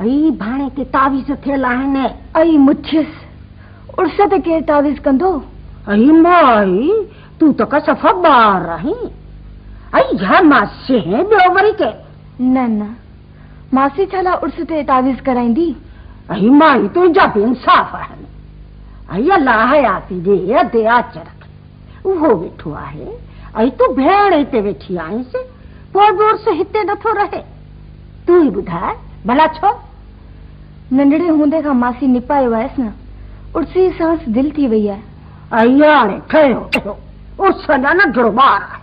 आई भाणे ते तावीज़ थियल आहिनि। आई मुठियस उर्स ते केर तावीज़ कंदो? आई माई तू तो का सफ़ा ॿार आहीं। आई या मासी ॿियो वरी के? न न मासी छाला उर्स ते तावीज़ कराईंदी? आई माई तुंहिंजा बि इंसाफ़ आहिनि। आई अलाह हयाती ॾे अधे आच रख उहो वेठो आहे। आई तूं भेण हिते वेठी आहीं पोइ बि उर्स हिते नथो रहे। तूं ई ॿुधाए भला छो? नंढड़े हूंदे खां मासी निपायो आयसि न, उर्स जी सांस दिलि थी वई आहे। आई हाणे ठहियो उर्स अञा नंढड़ो ॿार आहे।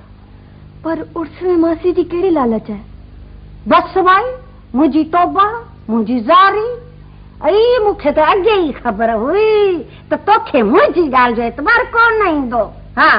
पर उर्स में मासी जी कहिड़ी लालच आहे? बस भाई मुंहिंजी तौबा मुंहिंजी ज़ारी। आई मूंखे त अॻे ई ख़बर हुई त तोखे मुंहिंजी ॻाल्हि जो एतबार कोन ईंदो। हा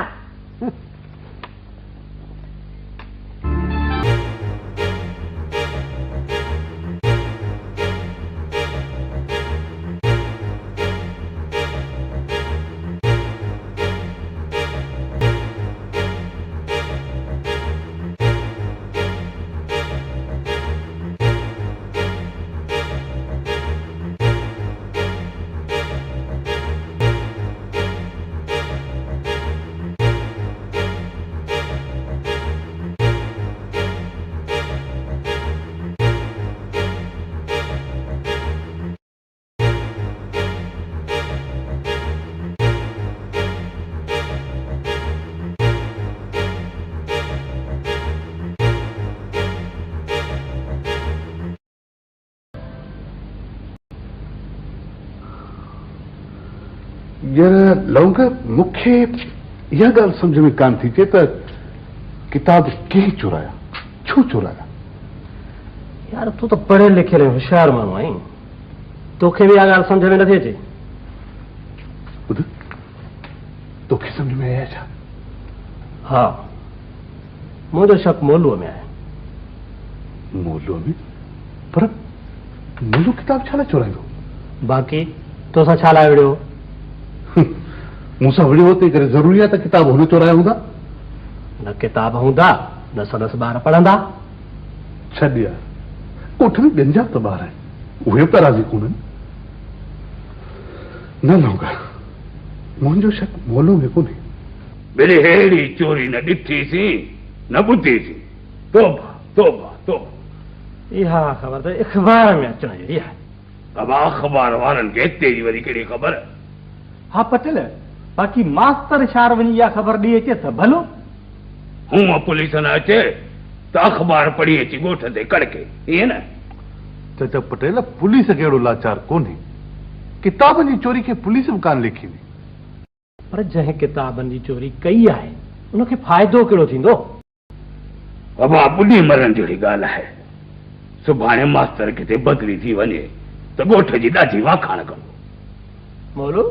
यार लौंगा मुख्य यह गल समझ में कान थी चे त किताब कंहिं चुराया छो चुराया? यार तू तो पढ़े लिखे होशियार माण्हू आहीं, तोखे भी आ ॻाल्हि समझ में नथी अचे? ॿुध तोखे समझ में आया छा? हाँ मुझे शक मोलूअ में आहे। मोलूअ में? पर मोलू किताब छा लाइ चुराईंदो? बाक़ी तोसां छा लाइ विड़ियो? मूंसां विड़ियो ते करे ज़रूरी आहे त किताब हुन चुराया हूंदा? न किताब हूंदा न संदस ॿार पढ़ंदा। छॾ यार कोठ में गंजा त ॿार आहिनि उहे बि राज़ी कोन्हनि। न लौंगा मुंहिंजो शक मोलू में कोन्हे। मेरी हेड़ी चोरी न ॾिठीसीं न ॿुधीसीं। तोबा तोबा तोबा। इहा ख़बर त अख़बार में अचण जहिड़ी आहे। अब अख़बार वारनि खे हिते जी वरी कहिड़ी ख़बर? हाँ पटेल बाक़ी मास्तर शार वञी इहा ख़बर ॾेई अचे त भलो। हूअं पुलिस न अचे त अख़बार पढ़ी अची ॻोठ ते कड़के ईअं न? त पटेल पुलिस कहिड़ो लाचार कोन्हे, किताबनि जी चोरी खे पुलिस बि कान लिखींदी। पर जंहिं किताबनि जी चोरी कई आहे उनखे फ़ाइदो कहिड़ो थींदो? बाबा ॿुधी मरण जहिड़ी ॻाल्हि आहे। सुभाणे मास्तर किथे बदिली थी वञे त ॻोठ जी ॾाढी वाखाण कंदो। मोलू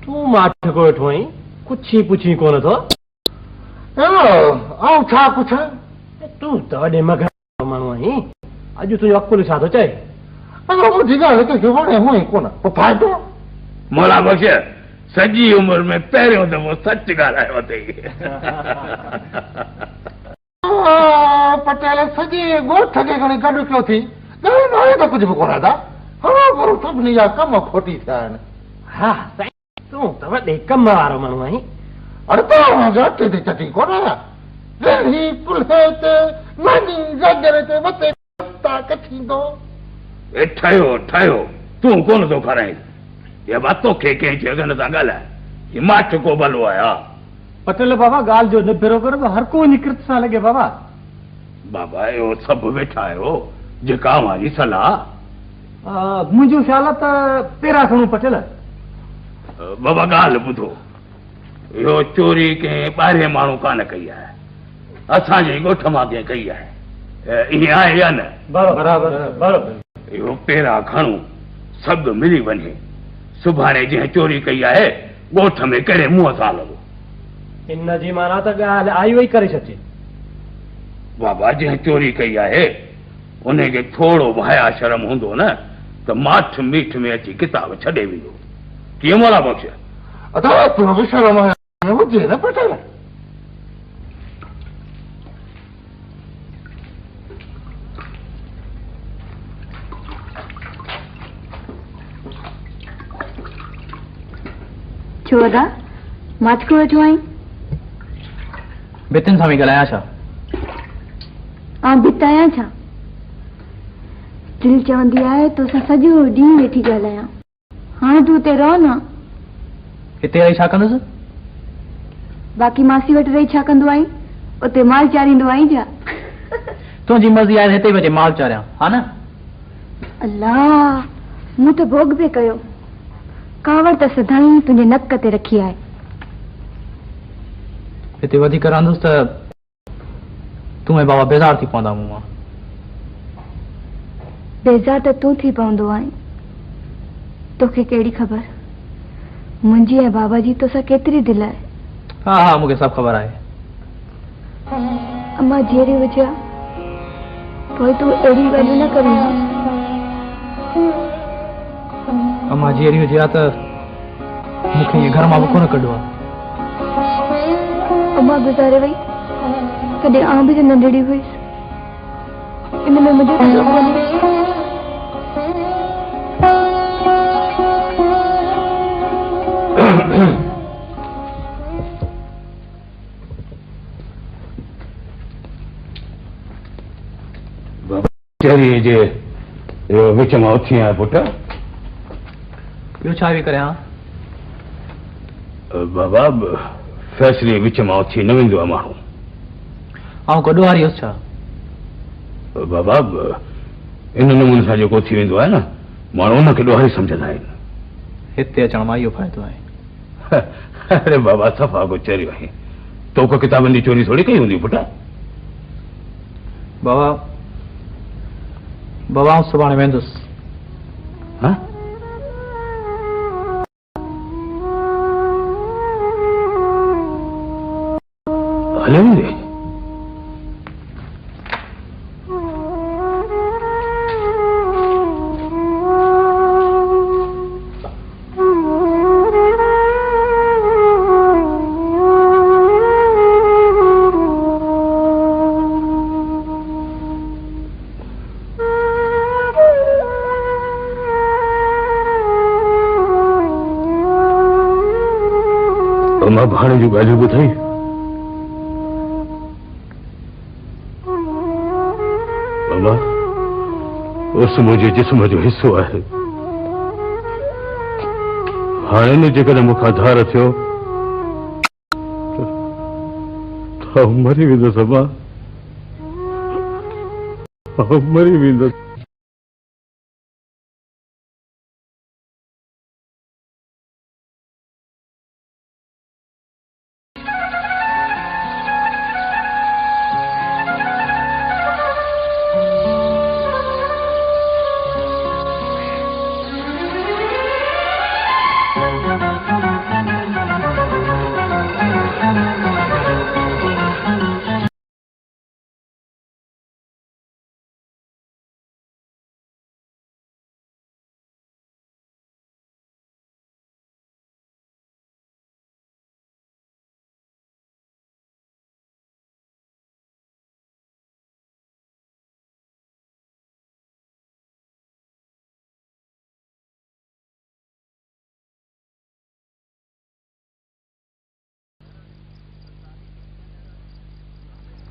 तूं माठ को वेठो आहीं कुछ ही पुछी कोन थो? ऐं छा पुछां? तूं त वॾे मगर माण्हू आहीं, अॼु तुंहिंजो अकुल छा थो चए? मुंहिंजी ॻाल्हि कंहिंखे वणे हुअं ई कोन पोइ फ़ाइदो? मौला बख्श सॼी उमिरि में पहिरियों दफ़ो सच ॻाल्हायो अथई। पटेल सॼे ॻोठ खे खणी गॾु कयो थी ॻाल्हि त कुझु बि कोन था। हा पर सभिनी जा कम खोटी थिया आहिनि। हा साईं तूं त वॾे कम वारो माण्हू आहीं। अरे तव्हां घटि ते चटी कोन आहियां। दिल्ली कुल्हे ते वञी गजर ते मथे कथींदो। ए ठहियो ठहियो तूं कोन थो खाराईं। ये बात तोखे कंहिं चयो न था ॻाल्हाए ही माठ को भलो आहे। पटेल बाबा ॻाल्हि जो निबिरो कर हर को निकृत सां लॻे बाबा। बाबा इहो सभु वेठा आहियो जेका हमारी सलाह। मुंहिंजो ख़्याल आहे त तेरा खणूं पटेल। बाबा ॻाल्हि ॿुधो इहो चोरी कंहिं ॿाहिरे माण्हू कान कई आहे, असांजे ॻोठ मां कंहिं कई आहे। ईअं आहे या न? बराबरि बराबरि। इहो पहिरां खणूं सभु मिली वञे सुभाणे जंहिं चोरी कई आहे ॻोठ में कहिड़े मुंहं सां लॻो। इन जी माना त ॻाल्हि आई वई करे छॾे। बाबा जंहिं चोरी कई आहे उनखे थोरो हया शर्म हूंदो न त माठ मीठ में अची किताब छॾे वेंदो। कीअं मौला बख्श? शर्म हुजे न पटेल। छो दा माचको वेठो आई बितिन सां बि ॻाल्हायां छा? बितायां छा? दिल चवंदी आहे तोसां सॼो ॾींहुं वेठी ॻाल्हायां। हाणे तूं हिते रहो न। हिते रही छा कंदुसि? बाक़ी मासी वटि रही छा कंदो आई? उते माल चारींदो आई छा? तुंहिंजी मर्ज़ी आहे हिते वञे माल चारियां, हा न? अल्लाह, मूं त भोग बि कयो। कावड़ त सदाई तुंहिंजे नक ते रखी आहे। हिते वधीक रहंदुसि त तूं ऐं बाबा बेज़ार थी पवंदा मूं मां। बेज़ार त तूं थी पवंदो आहीं। तोखे कहिड़ी ख़बर मुंहिंजी ऐं बाबा जी तोसां केतिरी दिलि आहे। हा हा मूंखे सभु ख़बर आहे। अम्मा जहिड़ी हुजे पोइ तूं अहिड़ी ॻाल्हियूं न करी। अम्मा जहिड़ी हुजे हा त मूंखे ईअं घर मां बि कोन कढो आहे। अम्मा गुज़ारे वई कॾहिं आउं बि त नंढड़ी हुईसि। इन में मुंहिंजो कॾो कोन्हे। चेरी जे विच में उथी आहियां पुट। ॿियो छा बि करियां? बाबा फैसले विच में उथी न वेंदो आहे माण्हू। ऐं कॾो वारी हुअसि छा? बाबा इन नमूने सां जेको थी वेंदो आहे न माण्हू उनखे ॾोहारी सम्झंदा आहिनि। हिते अचण मां इहो फ़ाइदो आहे। अरे बाबा सफ़ा को चरियो आहे। तो को किताबनि जी चोरी थोरी कई हूंदी पुट। बाबा बाबा आउं सुभाणे वेंदुसि। हाँ? हले वेंदे? मां भाणे जूं ॻाल्हियूं ॿुधाई। बाबा उस मुंहिंजे जिस्म जो हिसो आहे। हाणे न जेकॾहिं मूंखां धार थियो त मरी वेंदुसि अम्मा। मरी वेंदुसि।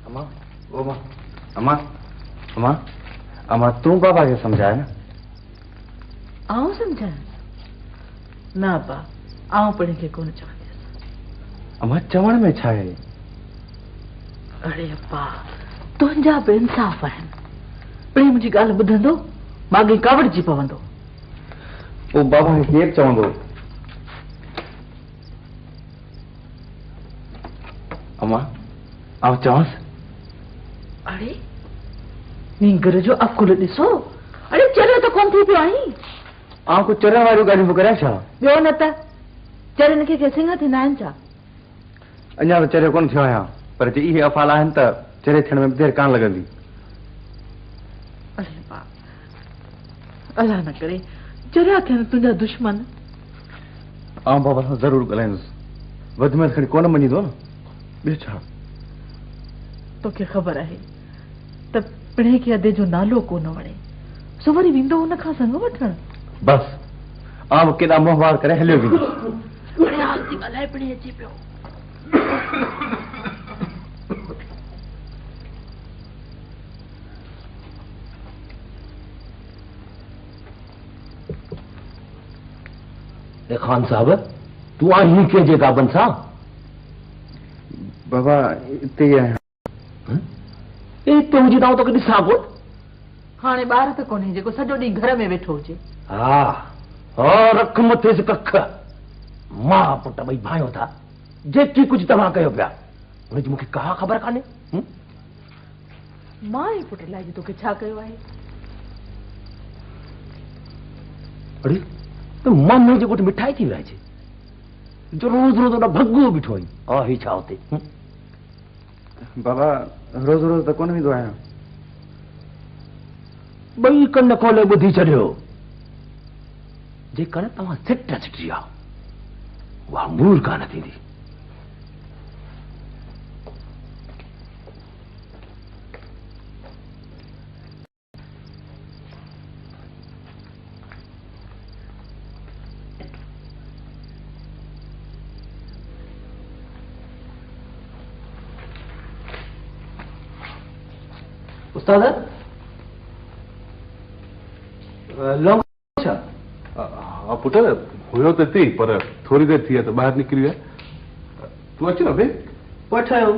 अम्मा ओ मां अम्मा अम्मा अम्मा तूं बाबा खे समझाए न। आऊं समझां न बा आऊं पिण खे कोन चवंदसि। अम्मा चवण में छा आहे? अड़े अप्पा तुंहिंजा बि इंसाफ़ आहिनि। पिण मुंहिंजी ॻाल्हि ॿुधंदो माॻे कावड़जी पवंदो। पोइ बाबा खे केरु चवंदो? अम्मा आउं चवांसि। अरे नींगर जो अकुल ॾिसो। अरे चरियो त कोन थी पियो आहीं। आउं कुझु चरण वारियूं ॻाल्हियूं करां छा? ॿियो न त चरनि खे सिंघ थींदा आहिनि छा? अञा त चरियो कोन थियो आहियां पर जे इहे अफ़ाल आहिनि त चरे थियण में देरि कान लॻंदी। अरे बा अलाह न करे चरिया थियनि तुंहिंजा दुश्मन। आउं बाबा सां ज़रूरु ॻाल्हाईंदुसि। वधि में खणी कोन मञींदो न। ॿियो छा? तोखे ख़बर आहे त पिणे खे अदे जो नालो कोन वणे सो वरी वेंदो हुन खां संग वठण। बसि आउं केॾा मोहवार करे हलियो वेंदुसि। थी ॻाल्हाए पिणी अचे पियो। खान साहब तू आही के जेका बनसा बाबा इते ही आहियां। इते हुजी तो कॾहिं ॾिसां कोन। हाणे ॿार त कोन्हे जेको सॼो ॾींहुं घर में वेठो हुजे। हा रख मथे से कख। मां पुट ॿई भाइयूं था जेकी कुछ तव्हां कयो पिया हुनजी मूंखे का ख़बर कान्हे। मां ई पुट लाइ तोखे छा कयो आहे? अरे तो मामे जे कुछ मिठाई थी विया जो रोज रोज उन भग्गो बीठो आई आ ही छा होते। बाबा रोज रोज त कोन वेंदो आहियां। ॿई कन खोले ॿुधी छॾियो जेकॾहिं तव्हां सिट सिटी आहे उहा मूल कान थींदी। उस्ताद लौंग छा? पुट हुयो त थी पर थोरी देरि थी आहे त ॿाहिरि निकिरी विया। तूं अच न बे। वठ आयो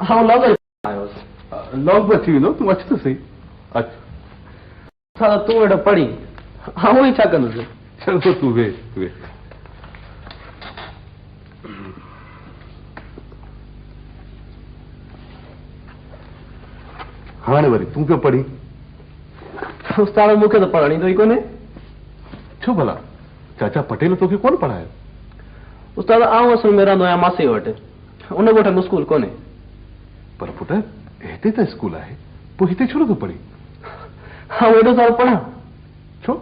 हा लौंग आयो लॉन्ग बि अची वेंदो तूं अच त सही। अच उस्ताद तूं वेठो पढ़ी हा ई छा कंदुसि। चलो तूं वे वे। हाणे वरी तूं पियो पढ़ी। उस्ताद मूंखे त पढ़ण ईंदो ई कोन्हे। छो भला चाचा पटेल तोखे कोन पढ़ायो? उस्ताद आऊं असल में रहंदो आहियां मासी वटि उन ॻोठ में स्कूल कोन्हे। पर पुट हिते त स्कूल आहे पोइ हिते छो नथो पढ़ी? हा एॾो सारो पढ़ां छो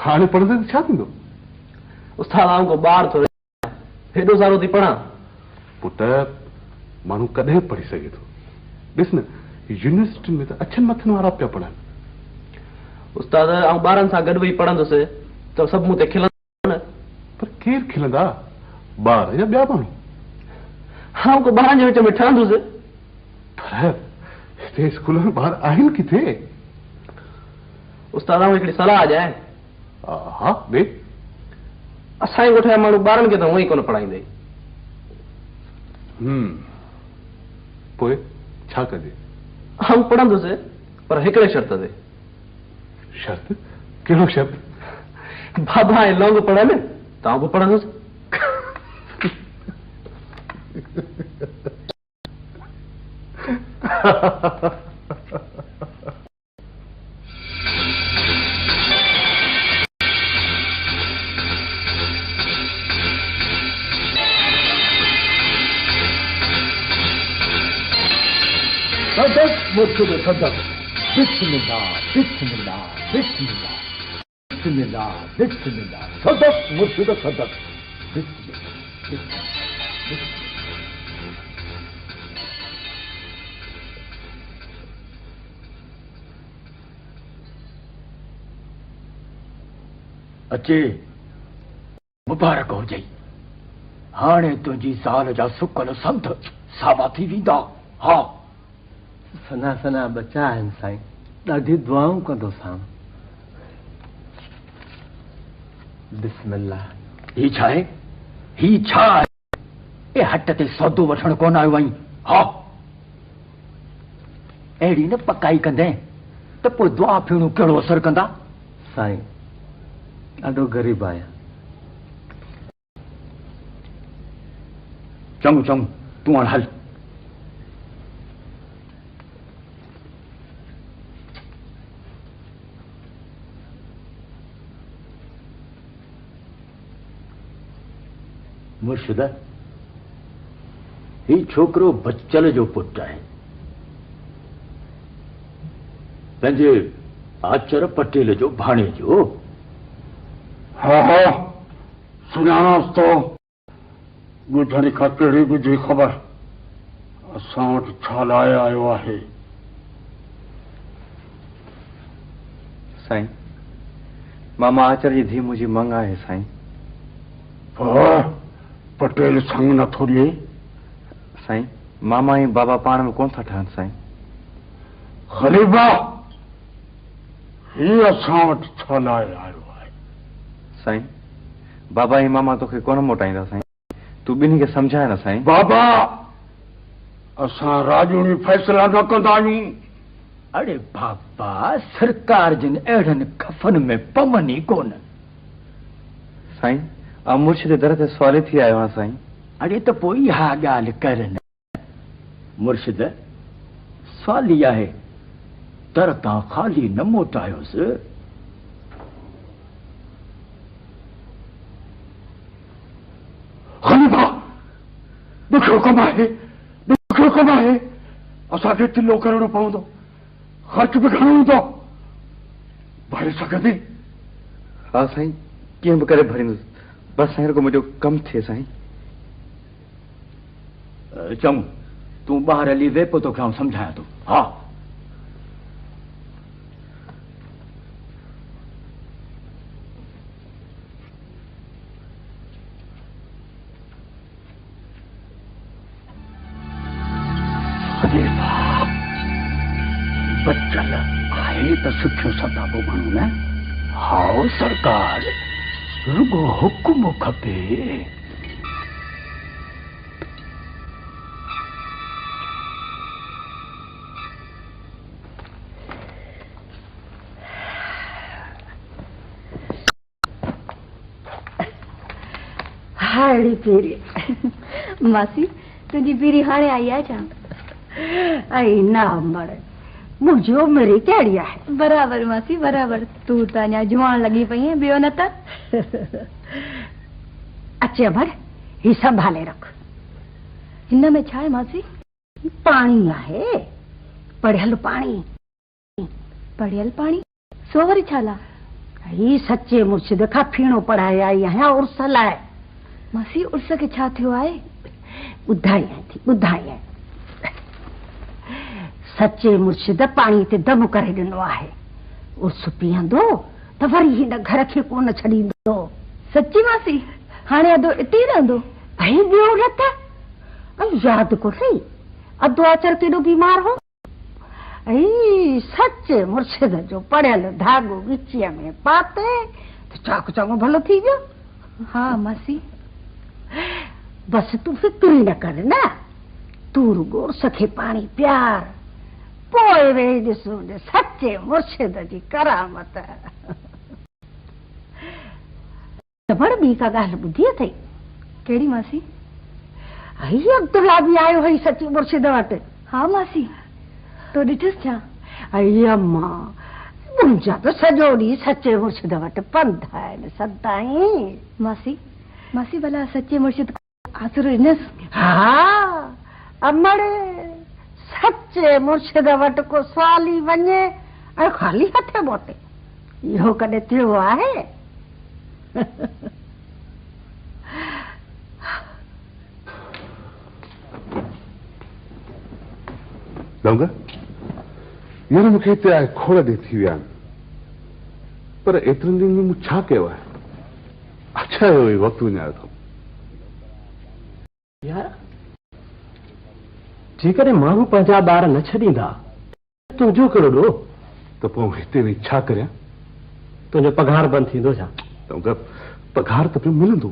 हाणे पढ़ंदे त छा थींदो? उस्ताद आऊं को ॿार थो हेॾो सारो थी पढ़ां। पुट माण्हू कॾहिं पढ़ी सघे थो। ॾिस न यूनिवर्सिटी में त अछनि मथनि वारा पिया पढ़नि। उस्ताद आऊं ॿारनि सां गॾु वेही पढ़ंदुसि त सभु मूं ते खिलंदा। पर केरु खिलंदा ॿार या ॿिया माण्हू? हा को ॿारनि जे विच में ठहंदुसि। पर हिते स्कूल में ॿार आहिनि किथे? उस्ताद आऊं हिकिड़ी सलाह ॾियां। हा ॿिए असांजे ॻोठ जा माण्हू ॿारनि खे त हूअं ई कोन पढ़ाईंदे। पोइ छा कजे? आऊं पढ़ंदुसि पर हिकिड़े शर्त ते। शर्त? कहिड़ो शर्त? बाबा ऐं लौंग पढ़नि त आऊं बि पढ़ंदुसि। सदक मुर्शिद सदक बिस्मिल्लाह बिस्मिल्लाह बिस्मिल्लाह बिस्मिल्लाह बिस्मिल्लाह सदक मुर्शिद सदक बिस्मिल्लाह बिस्मिल्लाह। अचे मुबारक हो जाई हाणे तुंहिंजी साल जा सुकल संत सावा थी वेंदा। हा सना सना बच्चा आहिनि साईं ॾाढी दुआऊं कंदोसां। बिस्मिल्लाह। ही छा आहे? ही छा आहे? ए हट ते सौदो वठण कोन आयो आहीं? हा अहिड़ी न पकाई कंदे त पोइ दुआ फिरणू कहिड़ो असर कंदा? साईं ॾाढो ग़रीब आहियां। चङो चङो तूं हाणे हल। मुर्शिद ही छोकरो बच्चल जो पुट आहे पंहिंजे आचर पटेल जो भाणे जो। हा हा सुञाणांसि थो। ॿुधण खां कहिड़ी ॿुधी ख़बर असां वटि छा लाइ आयो आहे? साईं मामा आचर जी धीउ मुंहिंजी मंग आहे साईं। पटेल संग न थोड़ी साईं मामा ऐं बाबा पाण में कोन था ठहनि साईं। ग़रीबा ही असां वटि छा लाइ आयो आहे? साईं बाबा ऐं मामा तोखे कोन मोटाईंदा साईं, तूं ॿिन्ही खे सम्झाए न साईं। बाबा असां राजूनी फ़ैसिला न कंदा आहियूं। अरे बाबा सरकार जिन अहिड़नि खफ़नि में पवनि ई कोन। साईं आ मुर्शिद दर ते सवाले थी आयो आहियां साईं। अरे त पोइ इहा ॻाल्हि कर न। मुर्शिद सवाली आहे, दर तां ख़ाली न मोटायोसि। ग़रीबा ॾुखियो कमु आहे, ॾुखियो कमु आहे। असांखे तिलो करणो पवंदो, ख़र्च बि घणो हूंदो। भरे सघंदी? हा साईं कीअं बि करे भरींदुसि, बसि साईं रुॻो मुंहिंजो कमु थिए साईं। चङो तूं ॿाहिरि हली वे, पोइ तोखे आउं सम्झायां थो। हा बचल आहे त सुठो सताबो माण्हू न। हाओ सरकार रुगो हुकुम खपे। हाड़ी पीरी मासी तुझी पीरी हाणे आई आहे छा? आई ना मर मुझो मेरी कहिड़ी आहे? बराबर मासी बराबर, तू त अञा जुआन लगी पई है, ॿियो न त। अचे अमर ही संभाले रख। हिन में छा आहे मासी? पाणी आहे, पढ़ियल पाणी। पढ़ियल पाणी? सो वरी छा ला? ही सच्चे मुर्शिद खां फीणो पढ़ाए आई आहियां उर्स लाइ। मासी उर्स खे छा थियो आहे? ॿुधाई थी ॿुधाई। सच्चे मुर्शिद पाणी ते दम करे ॾिनो आहे। उर्स पीअंदो त वरी हिन घर खे कोन छॾींदो। सच्ची मासी? हाणे अदो इते रहंदो? ऐं ॿियो न त। यादि को रही अदो आचर केॾो बीमार हो। ऐं सच्चे मुर्शिद जो पढ़ियल धागो गिचीअ में पाते त चाक चङो भलो थी वियो। हाँ मासी। बस तू फिक्र ई न कर न, तू रुगो उर्स खे पाणी प्यार, पोइ वेही ॾिसूं सच्चे मुर्शिद जी करामत। जबर ॿी का ॻाल्हि ॿुधी अथई? कहिड़ी मासी? हीअ अब्दुल्ला बि आयो हुई सच्चे मुर्शिद वटि। हा मासी तो ॾिठसि छा? अम्मा मुंहिंजा त सॼो ॾींहुं सच्चे मुर्शिद वटि पंध आहिनि सदाईं। मासी मासी भला सच्चे मुर्शिद आसुर ॾिनसि? हा अमड़ सच्चे मुर्शिद वटि को सवाली वञे ऐं ख़ाली हथे मोटे, इहो कॾहिं थियो आहे? लौंगा यार मूंखे हिते आहे खोड़ ॾींहं थी विया आहिनि, पर एतिरनि ॾींहंनि में मूं छा कयो आहे? अच्छा हुयो वक़्तु विञायो अथऊं। यार जेकॾहिं माण्हू पंहिंजा ॿार न छॾींदा तुंहिंजो कहिड़ो ॾोह? त पोइ हिते वेही छा करियां? तुंहिंजो पघार बंदि थींदो छा? पघार त पियो मिलंदो,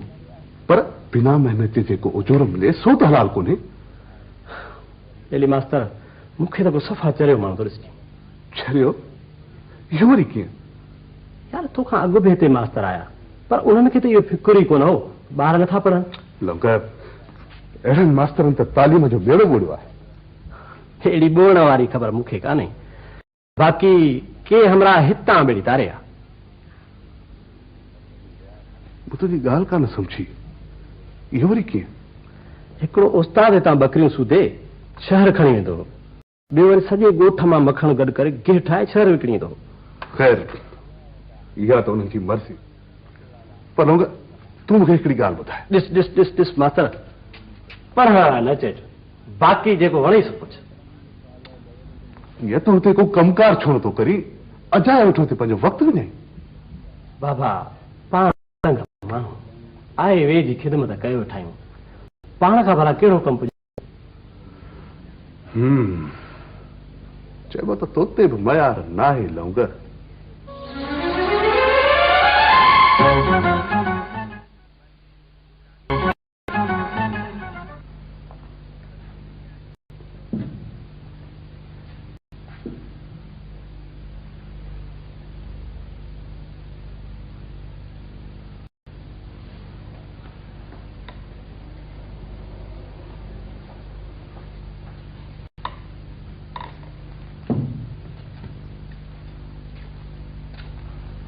पर बिना महिनत जे जेको उजोर मिले सो त हलाल कोन्हे। एली मास्तर मूंखे त को सफ़ा चरियो माण्हू थो ॾिसी। चरियो? इहो वरी कीअं? यार तोखां अॻु बि हिते मास्तर आया, पर उन्हनि खे त इहो फिकुर ई कोन हो, ॿार नथा पढ़नि। लौंगा अहिड़नि मास्तरनि त तालीम जो बेड़ो ॿोड़ियो आहे। अहिड़ी ॿोड़ वारी ख़बर मूंखे कान्हे, बाक़ी के हमरा हितां बेड़ी तारे आहे। मूं तुंहिंजी ॻाल्हि कान सम्झी, इहो वरी कीअं? हिकिड़ो उस्ताद हितां बकरियूं सूधे शहर खणी वेंदो, ॿियो वरी सॼे ॻोठ मां मखण गॾु करे गिह ठाहे शहर विकिणी ईंदो। ख़ैर इहा त उन्हनि जी मर्ज़ी, पर लौंगा तूं मूंखे हिकिड़ी ॻाल्हि ॿुधाए। ॾिस मास्तर पढ़ण न चइजो, बाक़ी जेको वणे सो पुछ। या तूं हिते को कमकार छो नथो करी? अजाए वेठो हिते पंहिंजो वक़्तु विञाई। बाबा पाण माण्हू आए वे जी ख़िदमत कयो वेठा आहियूं, पाण खां भला कहिड़ो कमु पुॼे? चइबो त तोते बि मयार नाहे लौंगर।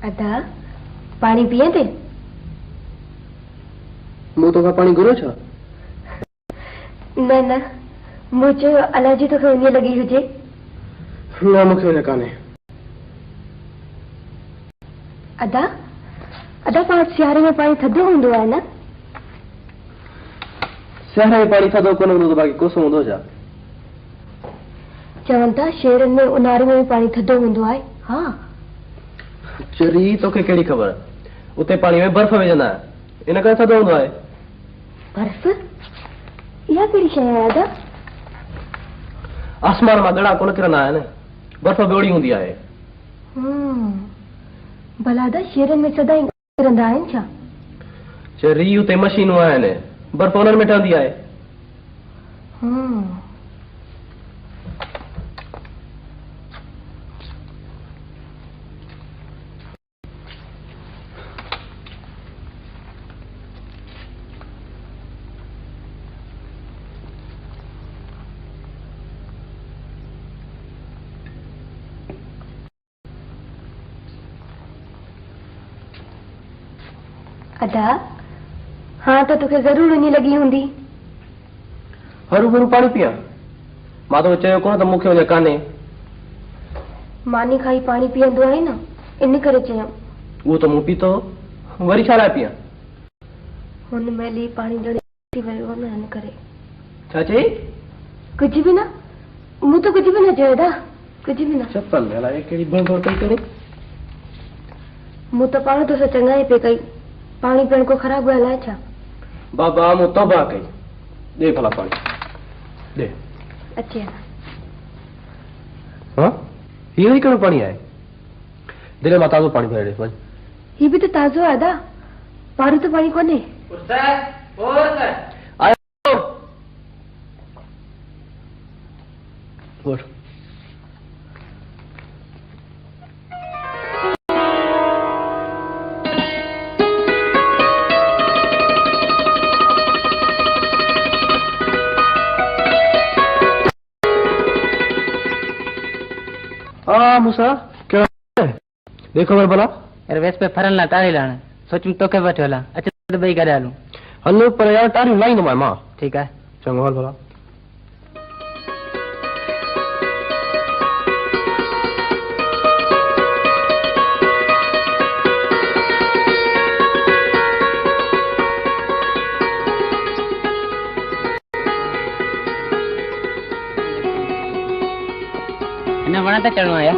अदा पानी पिए थे? मूं तोखां पाणी घुरो छा? न न, मूं चयो अलाह जी तोखे उन लॻी हुजे। न, मूंखे उन कान्हे। अदा अदा पाण सियारे में पाणी थधो हूंदो आहे न? सियारे में पाणी थधो कोन हूंदो त बाक़ी कोसो हूंदो छा? चवनि था शहरनि में ऊन्हारे में पाणी थधो हूंदो आहे। हा चरी तोखे कहिड़ी ख़बर? उते पाणी में बर्फ़ विझंदा आहिनि, इन करे थधो हूंदो आहे। बर्फ़? इहा कहिड़ी शइ आहे अदा? आसमान मां ॻड़ा कोन किरंदा आहिनि, बर्फ़ ॿियोड़ी हूंदी आहे। भला अदा शहरनि में सदाईं किरंदा आहिनि छा? चरी उते मशीनूं आहिनि, बर्फ़ उन्हनि में ठहंदी आहे। अदा हाँ तो तोखे जरूर उनी लगी हूंदी। हरू भरू पाणी पियां? मां तो चयो कोन त मूंखे उन कान्हे। मानी खाई पाणी पीअंदो आहे न, इन करे चयो। उहो त मूं पीतो, वरी छा लाइ पियां? हुन महिल ई पाणी ॼणी वियो न, इन करे। छा चई? कुझु बि न, मूं त कुझु बि न चयो अदा, कुझु बि न। चपल अलाए कहिड़ी बंदोड़ पई करे। मूं त पाण तोसां चङाई पे कई, पाणी पीअण को ख़राब ॻाल्हि आहे छा? बाबा मूं तौबा कई। दे भला पाणी दे। अचे हाँ इहो ई कहिड़ो पाणी आहे? दिले मां ताज़ो पाणी भरे ॾे वञ। हीउ बि त ताज़ो आहे अदा, पारू त पाणी कोन्हे। वठ। हाँ मूसा क्या देखो वर भला यार वेस पे फरन ला तारी लाण सोचूं तो के बैठो ला अच्छा तो भाई गडा लूं हलो पर यार तारी लाइन में मां ठीक है चंगो वर भला इन्हें वणा तो चढ़ो आया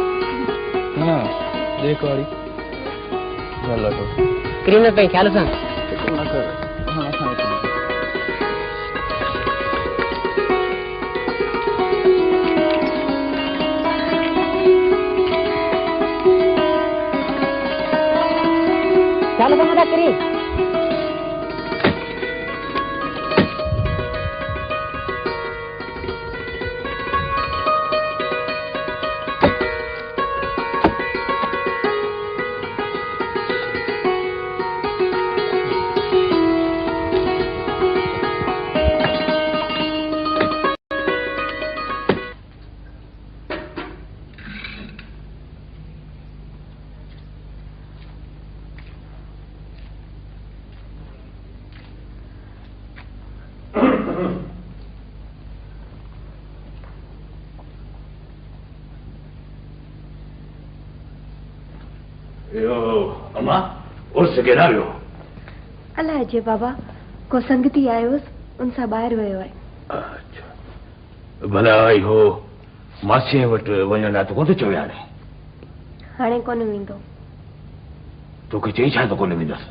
हाँ देखो वाली चलो तो क्रीम पे ख्याल से ना कर हाँ हाँ चलो तो मजा करी अम्मा उर्स केॾा वियो? अलाए जे बाबा को संगती आयोसि उनसां ॿाहिरि वियो आहे। अच्छा भला इहो मासीअ वटि वञण लाइ तूं कोन थो चवे हाणे? हाणे कोन वेंदो। तोखे चई छा त कोन वेंदसि?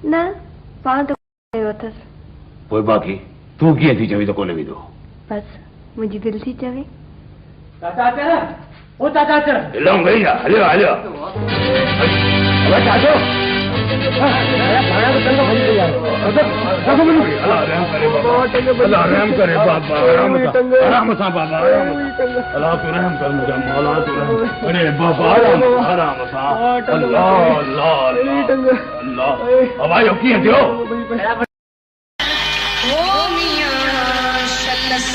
न पाण त कयो अथसि। पोइ बाक़ी तू कीअं थी चवी त कोन वेंदो? बस मुंहिंजी दिलि थी चवे। चाचा अचर ओ चाचा अचर हलो भैया हलो हलो अबे चाचो अल्लाह रहम करे बाबा आराम सां बाबा अल्लाह तू रहम कर मुझे मौला तू रहम अरे बाबा आराम सां अल्लाह अल्लाह अल्लाह अब आयो कीअं थियो? ओ मियां शतस